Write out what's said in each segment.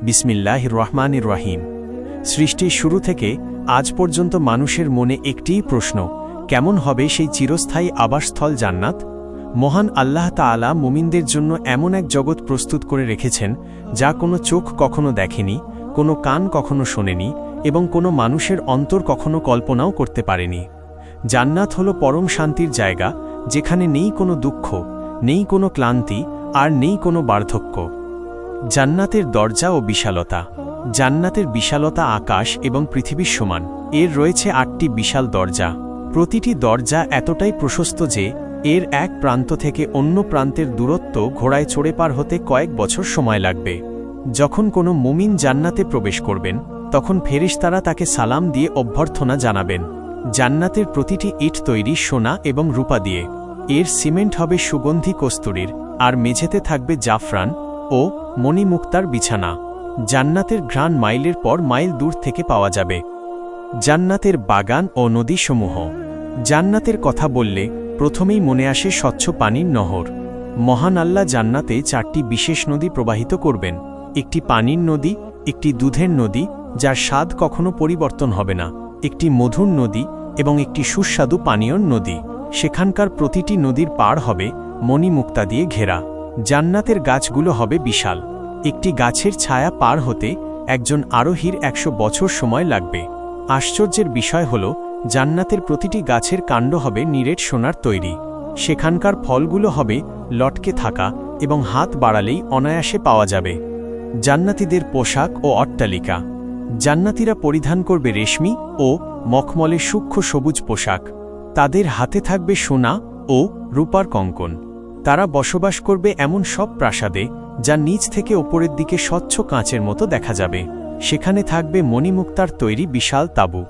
বিসমিল্লাহির রহমানির রহিম। সৃষ্টির শুরু থেকে আজ পর্যন্ত মানুষের মনে একটিই প্রশ্ন, কেমন হবে সেই চিরস্থায়ী আবাসস্থল জান্নাত? মহান আল্লাহ তাআলা মুমিনদের জন্য এমন এক জগৎ প্রস্তুত করে রেখেছেন যা কোনো চোখ কখনো দেখেনি, কোনো কান কখনো শোনেনি এবং কোনো মানুষের অন্তর কখনো কল্পনাও করতে পারেনি। জান্নাত হলো পরম শান্তির জায়গা, যেখানে নেই কোনো দুঃখ, নেই কোনো ক্লান্তি আর নেই কোনো বার্ধক্য। জান্নাতের দরজা ও বিশালতা। জান্নাতের বিশালতা আকাশ এবং পৃথিবীর সমান। এর রয়েছে ৮টি বিশাল দরজা। প্রতিটি দরজা এতটাই প্রশস্ত যে এর এক প্রান্ত থেকে অন্য প্রান্তের দূরত্ব ঘোড়ায় চড়ে পার হতে কয়েক বছর সময় লাগবে। যখন কোনো মুমিন জান্নাতে প্রবেশ করবেন, তখন ফেরেশতারা তাকে সালাম দিয়ে অভ্যর্থনা জানাবেন। জান্নাতের প্রতিটি ইট তৈরি সোনা এবং রূপা দিয়ে। এর সিমেন্ট হবে সুগন্ধি কস্তুরীর, আর মেঝেতে থাকবে জাফরান ও মণিমুক্তার বিছানা। জান্নাতের ঘ্রাণ মাইলের পর মাইল দূর থেকে পাওয়া যাবে। জান্নাতের বাগান ও নদীসমূহ। জান্নাতের কথা বললে প্রথমেই মনে আসে স্বচ্ছ পানির নহর। মহান আল্লাহ জান্নাতে 4টি বিশেষ নদী প্রবাহিত করবেন। একটি পানির নদী, একটি দুধের নদী যার স্বাদ কখনো পরিবর্তন হবে না, একটি মধুর নদী এবং একটি সুস্বাদু পানীয় নদী। সেখানকার প্রতিটি নদীর পাড় হবে মণিমুক্তা দিয়ে ঘেরা। জান্নাতের গাছগুলো হবে বিশাল। একটি গাছের ছায়া পার হতে একজন আরোহীর 100 বছর সময় লাগবে। আশ্চর্যের বিষয় হল, জান্নাতের প্রতিটি গাছের কাণ্ড হবে নিরেট সোনার তৈরি। সেখানকার ফলগুলো হবে লটকে থাকা এবং হাত বাড়ালেই অনায়াসে পাওয়া যাবে। জান্নাতীদের পোশাক ও অট্টালিকা। জান্নাতীরা পরিধান করবে রেশমি ও মখমলে সূক্ষ্ম সবুজ পোশাক। তাদের হাতে থাকবে সোনা ও রূপার কঙ্কন। তারা বসবাস করবে এমন সব প্রাসাদে যা নিচ থেকে ওপরের দিকে স্বচ্ছ কাঁচের মতো দেখা যাবে। সেখানে থাকবে মণিমুক্তার তৈরি বিশাল তাঁবু।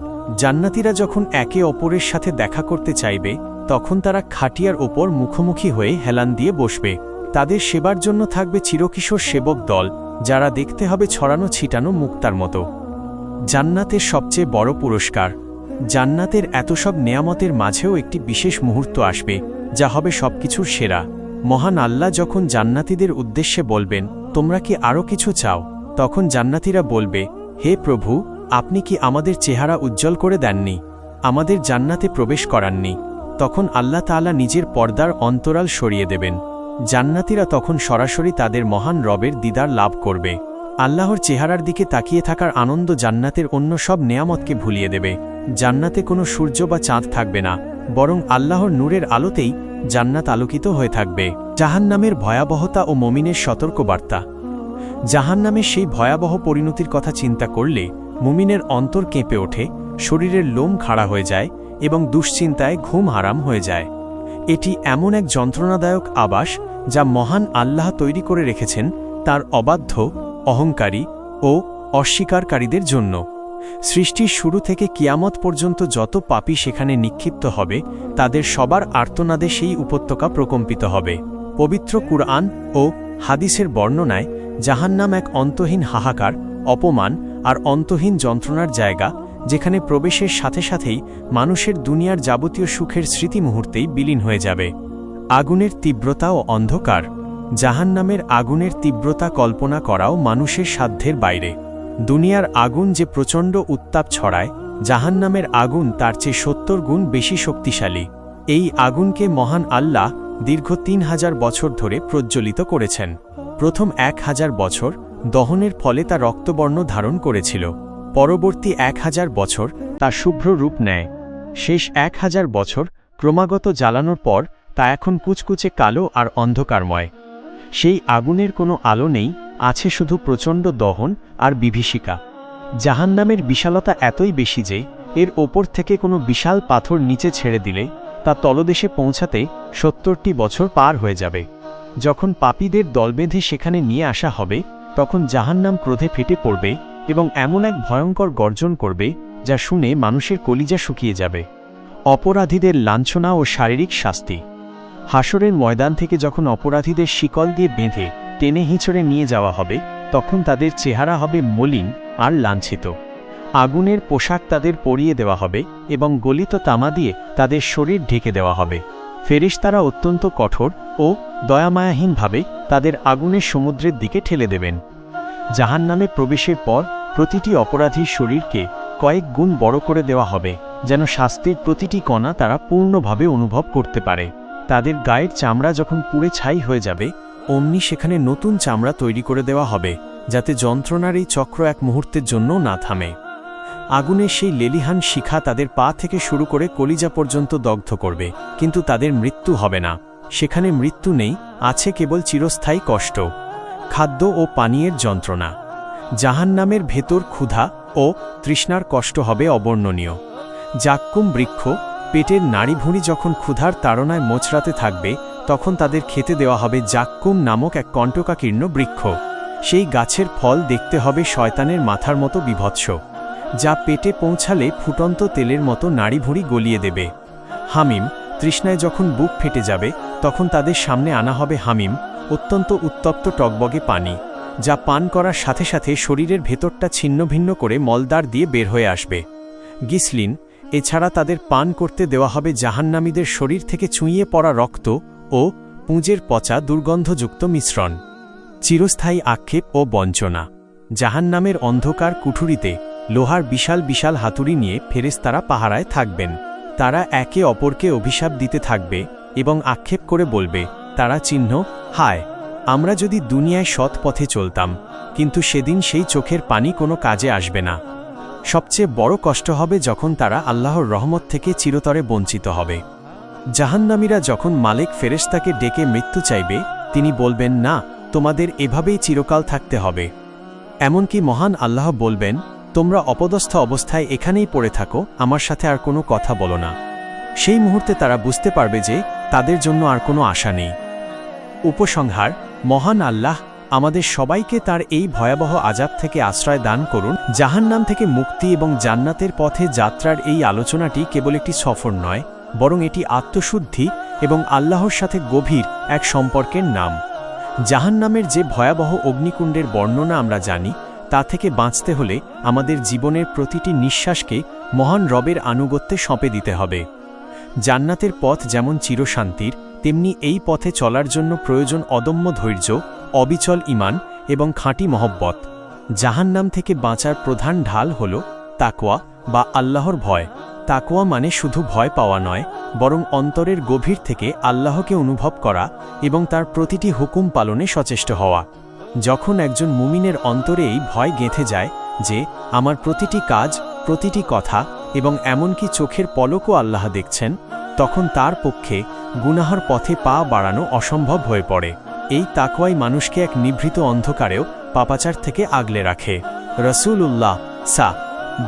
জান্নাতীরা যখন একে অপরের সাথে দেখা করতে চাইবে, তখন তারা খাটিয়ার ওপর মুখোমুখি হয়ে হেলান দিয়ে বসবে। তাদের সেবার জন্য থাকবে চিরকিশোর সেবক দল, যারা দেখতে হবে ছড়ানো ছিটানো মুক্তার মতো। জান্নাতের সবচেয়ে বড় পুরস্কার। জান্নাতের এত সব নেয়ামতের মাঝেও একটি বিশেষ মুহূর্ত আসবে, যা হবে সবকিছুর সেরা। মহান আল্লাহ যখন জান্নাতীদের উদ্দেশ্যে বলবেন, তোমরা কি আরও কিছু চাও? তখন জান্নাতীরা বলবে, হে প্রভু, আপনি কি আমাদের চেহারা উজ্জ্বল করে দেননি? আমাদের জান্নাতে প্রবেশ করাননি? তখন আল্লাহ তাআলা নিজের পর্দার অন্তরাল সরিয়ে দেবেন। জান্নাতীরা তখন সরাসরি তাদের মহান রবের দিদার লাভ করবে। আল্লাহর চেহারার দিকে তাকিয়ে থাকার আনন্দ জান্নাতের অন্য সব নেয়ামতকে ভুলিয়ে দেবে। জান্নাতে কোনো সূর্য বা চাঁদ থাকবে না, বরং আল্লাহর নূরের আলোতেই জান্নাত আলোকিত হয়ে থাকবে। জাহান্নামের ভয়াবহতা ও মুমিনের সতর্কবার্তা। জাহান্নামের সেই ভয়াবহ পরিণতির কথা চিন্তা করলে মুমিনের অন্তর কেঁপে ওঠে, শরীরের লোম খাড়া হয়ে যায় এবং দুশ্চিন্তায় ঘুম হারাম হয়ে যায়। এটি এমন এক যন্ত্রণাদায়ক আবাস যা মহান আল্লাহ তৈরি করে রেখেছেন তার অবাধ্য, অহংকারী ও অস্বীকারীদের জন্য। সৃষ্টির শুরু থেকে কিয়ামত পর্যন্ত যত পাপী সেখানে নিক্ষিপ্ত হবে, তাদের সবার আর্তনাদে সেই উপত্যকা প্রকম্পিত হবে। পবিত্র কুরআন ও হাদিসের বর্ণনায় জাহান্নাম এক অন্তহীন হাহাকার, অপমান আর অন্তহীন যন্ত্রণার জায়গা, যেখানে প্রবেশের সাথে সাথেই মানুষের দুনিয়ার যাবতীয় সুখের স্মৃতি মুহূর্তেই বিলীন হয়ে যাবে। আগুনের তীব্রতা ও অন্ধকার। জাহান্নামের আগুনের তীব্রতা কল্পনা করাও মানুষের সাধ্যের বাইরে। দুনিয়ার আগুন যে প্রচণ্ড উত্তাপ ছড়ায়, জাহান্নামের আগুন তার চেয়ে 70 গুণ বেশি শক্তিশালী। এই আগুনকে মহান আল্লাহ দীর্ঘ 3000 বছর ধরে প্রজ্বলিত করেছেন। প্রথম 1000 বছর দহনের ফলে তা রক্তবর্ণ ধারণ করেছিল। পরবর্তী 1000 বছর তা শুভ্র রূপ নেয়। শেষ 1000 বছর ক্রমাগত জ্বালানোর পর তা এখন কুচকুচে কালো আর অন্ধকারময়। সেই আগুনের কোনো আলো নেই, আছে শুধু প্রচণ্ড দহন আর বিভীষিকা। জাহান্নামের বিশালতা এতই বেশি যে এর ওপর থেকে কোনো বিশাল পাথর নিচে ছেড়ে দিলে তা তলদেশে পৌঁছাতে 70টি বছর পার হয়ে যাবে। যখন পাপীদের দল বেঁধে সেখানে নিয়ে আসা হবে, তখন জাহান্নাম ক্রোধে ফেটে পড়বে এবং এমন এক ভয়ঙ্কর গর্জন করবে যা শুনে মানুষের কলিজা শুকিয়ে যাবে। অপরাধীদের লাঞ্ছনা ও শারীরিক শাস্তি। হাসরের ময়দান থেকে যখন অপরাধীদের শিকল দিয়ে বেঁধে টেনে হিঁচড়ে নিয়ে যাওয়া হবে, তখন তাদের চেহারা হবে মলিন আর লাঞ্ছিত। আগুনের পোশাক তাদের পরিয়ে দেওয়া হবে এবং গলিত তামা দিয়ে তাদের শরীর ঢেকে দেওয়া হবে। ফেরেশতারা অত্যন্ত কঠোর ও দয়ামায়াহীনভাবে তাদের আগুনের সমুদ্রের দিকে ঠেলে দেবেন। জাহান্নামে প্রবেশের পর প্রতিটি অপরাধীর শরীরকে কয়েক গুণ বড় করে দেওয়া হবে, যেন শাস্তির প্রতিটি কণা তারা পূর্ণভাবে অনুভব করতে পারে। তাদের গায়ের চামড়া যখন পুড়ে ছাই হয়ে যাবে, অমনি সেখানে নতুন চামড়া তৈরি করে দেওয়া হবে, যাতে যন্ত্রণার এই চক্র এক মুহূর্তের জন্য না থামে। আগুনের সেই লেলিহান শিখা তাদের পা থেকে শুরু করে কলিজা পর্যন্ত দগ্ধ করবে, কিন্তু তাদের মৃত্যু হবে না। সেখানে মৃত্যু নেই, আছে কেবল চিরস্থায়ী কষ্ট, খাদ্য ও পানীয়ের যন্ত্রণা। জাহান্নামের ভেতর ক্ষুধা ও তৃষ্ণার কষ্ট হবে অবর্ণনীয়। জাক্কুম বৃক্ষ, পেটের নাড়িভুঁড়ি যখন ক্ষুধার তাড়নায় মোচড়াতে থাকবে, তখন তাদের খেতে দেওয়া হবে জাক্কুম নামক এক কণ্টকাকীর্ণ বৃক্ষ। সেই গাছের ফল দেখতে হবে শয়তানের মাথার মতো বিভৎস, যা পেটে পৌঁছালে ফুটন্ত তেলের মতো নাড়িভুঁড়ি গলিয়ে দেবে। হামিম, তৃষ্ণায় যখন বুক ফেটে যাবে, তখন তাদের সামনে আনা হবে হামিম, অত্যন্ত উত্তপ্ত টকবগে পানি, যা পান করার সাথে সাথে শরীরের ভেতরটা ছিন্নভিন্ন করে মলদ্বার দিয়ে বের হয়ে আসবে। গিসলিন, এছাড়া তাদের পান করতে দেওয়া হবে জাহান্নামীদের শরীর থেকে চুঁইয়ে পড়া রক্ত ও পুঁজের পচা দুর্গন্ধযুক্ত মিশ্রণ। চিরস্থায়ী আক্ষেপ ও বঞ্চনা। জাহান্নামের অন্ধকার কুঠুরিতে লোহার বিশাল বিশাল হাতুড়ি নিয়ে ফেরেশতারা পাহারায় থাকবেন। তারা একে অপরকে অভিশাপ দিতে থাকবে এবং আক্ষেপ করে বলবে, তারা চিহ্ন, হায়, আমরা যদি দুনিয়ায় সৎ পথে চলতাম, কিন্তু সেদিন সেই চোখের পানি কোনো কাজে আসবে না। সবচেয়ে বড় কষ্ট হবে যখন তারা আল্লাহর রহমত থেকে চিরতরে বঞ্চিত হবে। জাহান্নামীরা যখন মালিক ফেরেশতাকে ডেকে মৃত্যু চাইবে, তিনি বলবেন, না, তোমাদের এভাবেই চিরকাল থাকতে হবে। এমনকি মহান আল্লাহ বলবেন, তোমরা অপদস্থ অবস্থায় এখানেই পড়ে থাকো, আমার সাথে আর কোনো কথা বলো না। সেই মুহূর্তে তারা বুঝতে পারবে যে তাদের জন্য আর কোনো আশা নেই। উপসংহার: মহান আল্লাহ আমাদের সবাইকে তার এই ভয়াবহ আযাব থেকে আশ্রয় দান করুন। জাহান্নাম থেকে মুক্তি এবং জান্নাতের পথে যাত্রার এই আলোচনাটি কেবল একটি সফর নয়, বরং এটি আত্মশুদ্ধি এবং আল্লাহর সাথে গভীর এক সম্পর্কের নাম। জাহান্নামের যে ভয়াবহ অগ্নিকুণ্ডের বর্ণনা আমরা জানি, তা থেকে বাঁচতে হলে আমাদের জীবনের প্রতিটি নিঃশ্বাসকে মহান রবের আনুগত্যে সঁপে দিতে হবে। জান্নাতের পথ যেমন চিরশান্তির, তেমনি এই পথে চলার জন্য প্রয়োজন অদম্য ধৈর্য, অবিচল ঈমান এবং খাঁটি মহব্বত। জাহান্নাম থেকে বাঁচার প্রধান ঢাল হল তাকওয়া বা আল্লাহর ভয়। তাকওয়া মানে শুধু ভয় পাওয়া নয়, বরং অন্তরের গভীর থেকে আল্লাহকে অনুভব করা এবং তার প্রতিটি হুকুম পালনে সচেষ্ট হওয়া। যখন একজন মুমিনের অন্তরে এই ভয় গেঁথে যায় যে আমার প্রতিটি কাজ, প্রতিটি কথা এবং এমনকি চোখের পলকও আল্লাহ দেখছেন, তখন তার পক্ষে গুনাহর পথে পা বাড়ানো অসম্ভব হয়ে পড়ে। এই তাকওয়াই মানুষকে এক নিভৃত অন্ধকারেও পাপাচার থেকে আগলে রাখে। রাসূলুল্লাহ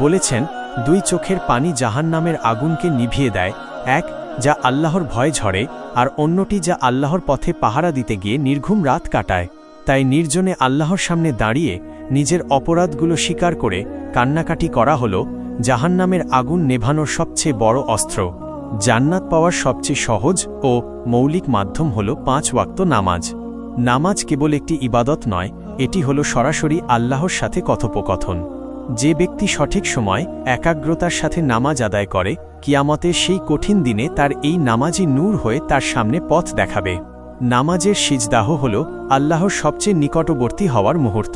বলেছেন, দুই চোখের পানি জাহান্নামের আগুনকে নিভিয়ে দেয়, এক যা আল্লাহর ভয় ঝরে, আর অন্যটি যা আল্লাহর পথে পাহারা দিতে গিয়ে নির্ঘুম রাত কাটায়। তাই নির্জনে আল্লাহর সামনে দাঁড়িয়ে নিজের অপরাধগুলো স্বীকার করে কান্নাকাটি করা হল জাহান্নামের আগুন নেভানোর সবচেয়ে বড় অস্ত্র। জান্নাত পাওয়ার সবচেয়ে সহজ ও মৌলিক মাধ্যম হল 5 ওয়াক্ত নামাজ। নামাজ কেবল একটি ইবাদত নয়, এটি হল সরাসরি আল্লাহর সাথে কথোপকথন। যে ব্যক্তি সঠিক সময় একাগ্রতার সাথে নামাজ আদায় করে, কিয়ামতের সেই কঠিন দিনে তার এই নামাজই নূর হয়ে তার সামনে পথ দেখাবে। নামাজের সিজদাহ হল আল্লাহর সবচেয়ে নিকটবর্তী হওয়ার মুহূর্ত।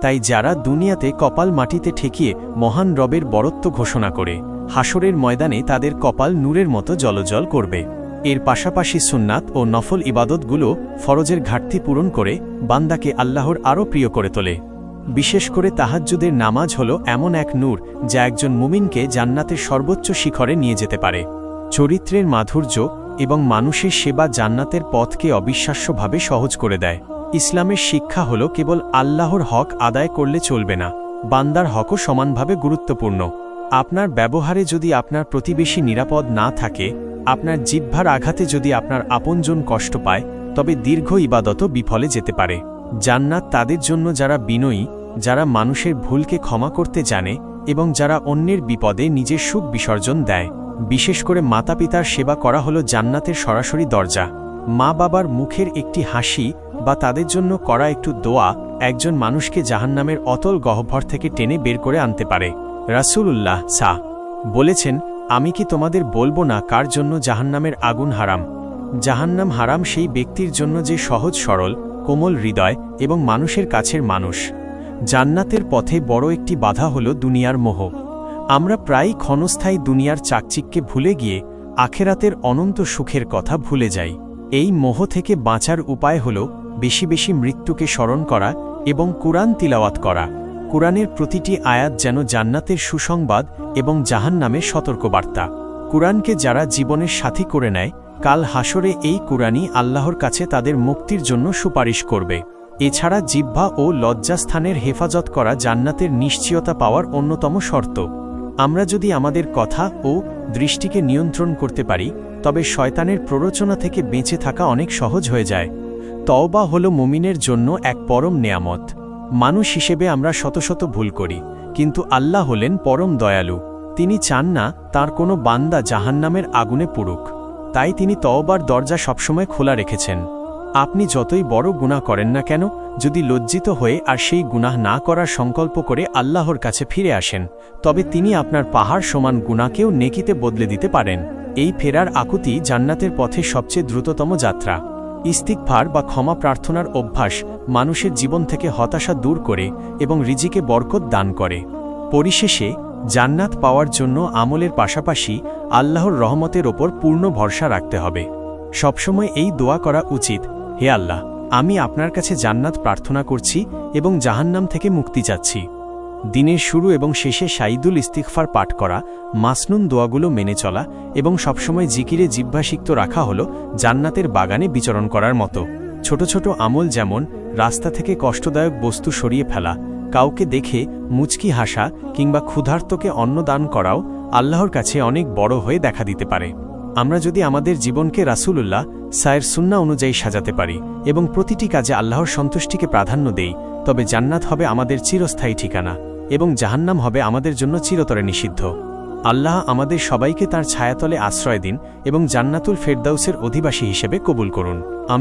তাই যারা দুনিয়াতে কপাল মাটিতে ঠেকিয়ে মহান রবের বরত্ব ঘোষণা করে, হাসরের ময়দানে তাদের কপাল নূরের মতো জ্বলজ্বল করবে। এর পাশাপাশি সুন্নাত ও নফল ইবাদতগুলো ফরজের ঘাটতি পূরণ করে বান্দাকে আল্লাহর আরও প্রিয় করে তোলে। বিশেষ করে তাহাজ্জুদের নামাজ হল এমন এক নূর যা একজন মুমিনকে জান্নাতের সর্বোচ্চ শিখরে নিয়ে যেতে পারে। চরিত্রের মাধুর্য এবং মানুষের সেবা জান্নাতের পথকে অবিশ্বাস্যভাবে সহজ করে দেয়। ইসলামের শিক্ষা হল কেবল আল্লাহর হক আদায় করলে চলবে না, বান্দার হকও সমানভাবে গুরুত্বপূর্ণ। আপনার ব্যবহারে যদি আপনার প্রতিবেশী নিরাপদ না থাকে, আপনার জিহ্বার আঘাতে যদি আপনার আপনজন কষ্ট পায়, তবে দীর্ঘ ইবাদতও বিফলে যেতে পারে। জান্নাত তাদের জন্য যারা বিনয়ী, যারা মানুষের ভুলকে ক্ষমা করতে জানে এবং যারা অন্যের বিপদে নিজের সুখ বিসর্জন দেয়। বিশেষ করে মাতাপিতার সেবা করা হলো জান্নাতের সরাসরি দরজা। মা বাবার মুখের একটি হাসি বা তাদের জন্য করা একটু দোয়া একজন মানুষকে জাহান্নামের অতল গহ্বর থেকে টেনে বের করে আনতে পারে। রাসূলুল্লাহ বলেছেন, আমি কি তোমাদের বলবো না কার জন্য জাহান্নামের আগুন হারাম? জাহান্নাম হারাম সেই ব্যক্তির জন্য যে সহজ সরল, কোমল হৃদয় এবং মানুষের কাছের মানুষ। জান্নাতের পথে বড় একটি বাধা হল দুনিয়ার মোহ। আমরা প্রায়ই ক্ষণস্থায়ী দুনিয়ার চাকচিক্যে ভুলে গিয়ে আখেরাতের অনন্ত সুখের কথা ভুলে যাই। এই মোহ থেকে বাঁচার উপায় হল বেশি বেশি মৃত্যুকে স্মরণ করা এবং কুরআন তিলাওয়াত করা। কুরআনের প্রতিটি আয়াত যেন জান্নাতের সুসংবাদ এবং জাহান্নামের সতর্কবার্তা। কুরআনকে যারা জীবনের সাথী করে নেয়, কাল হাসরে এই কুরআনই আল্লাহর কাছে তাদের মুক্তির জন্য সুপারিশ করবে। এছাড়া জিহ্বা ও লজ্জাস্থানের হেফাজত করা জান্নাতের নিশ্চয়তা পাওয়ার অন্যতম শর্ত। আমরা যদি আমাদের কথা ও দৃষ্টিকে নিয়ন্ত্রণ করতে পারি, তবে শয়তানের প্ররোচনা থেকে বেঁচে থাকা অনেক সহজ হয়ে যায়। তওবা হল মুমিনের জন্য এক পরম নেয়ামত। মানুষ হিসেবে আমরা শত শত ভুল করি, কিন্তু আল্লাহ হলেন পরম দয়ালু। তিনি চান না তার কোনো বান্দা জাহান্নামের আগুনে পুড়ুক। তাই তিনি তওবার দরজা সবসময় খোলা রেখেছেন। আপনি যতই বড় গুনাহ করেন না কেন, যদি লজ্জিত হয়ে আর সেই গুনাহ না করার সংকল্প করে আল্লাহর কাছে ফিরে আসেন, তবে তিনি আপনার পাহাড় সমান গুনাহকেও নেকিতে বদলে দিতে পারেন। এই ফেরার আকুতি জান্নাতের পথে সবচেয়ে দ্রুততম যাত্রা। ইস্তিগফার বা ক্ষমা প্রার্থনার অভ্যাস মানুষের জীবন থেকে হতাশা দূর করে এবং রিজিকে বরকত দান করে। পরিশেষে, জান্নাত পাওয়ার জন্য আমলের পাশাপাশি আল্লাহর রহমতের ওপর পূর্ণ ভরসা রাখতে হবে। সবসময় এই দোয়া করা উচিত, হে আল্লাহ, আমি আপনার কাছে জান্নাত প্রার্থনা করছি এবং জাহান্নাম থেকে মুক্তি চাচ্ছি। দিনের শুরু এবং শেষে শাইদুল ইস্তিগফার পাঠ করা, মাসনুন দোয়াগুলো মেনে চলা এবং সবসময় জিকিরে জিহ্বাসিক্ত রাখা হল জান্নাতের বাগানে বিচরণ করার মতো। ছোট ছোট আমল যেমন রাস্তা থেকে কষ্টদায়ক বস্তু সরিয়ে ফেলা, কাউকে দেখে মুচকি হাসা কিংবা ক্ষুধার্তকে অন্ন দান করাও আল্লাহর কাছে অনেক বড় হয়ে দেখা দিতে পারে। আমরা যদি আমাদের জীবনকে রাসূলুল্লাহ সায়ের সুন্না অনুযায়ী সাজাতে পারি এবং প্রতিটি কাজে আল্লাহর সন্তুষ্টিকে প্রাধান্য দেই, তবে জান্নাত হবে আমাদের চিরস্থায়ী ঠিকানা এবং জাহান্নাম হবে আমাদের জন্য চিরতরে নিষিদ্ধ। আল্লাহ আমাদের সবাইকে তাঁর ছায়াতলে আশ্রয় দিন এবং জান্নাতুল ফেরদাউসের অধিবাসী হিসেবে কবুল করুন। আমি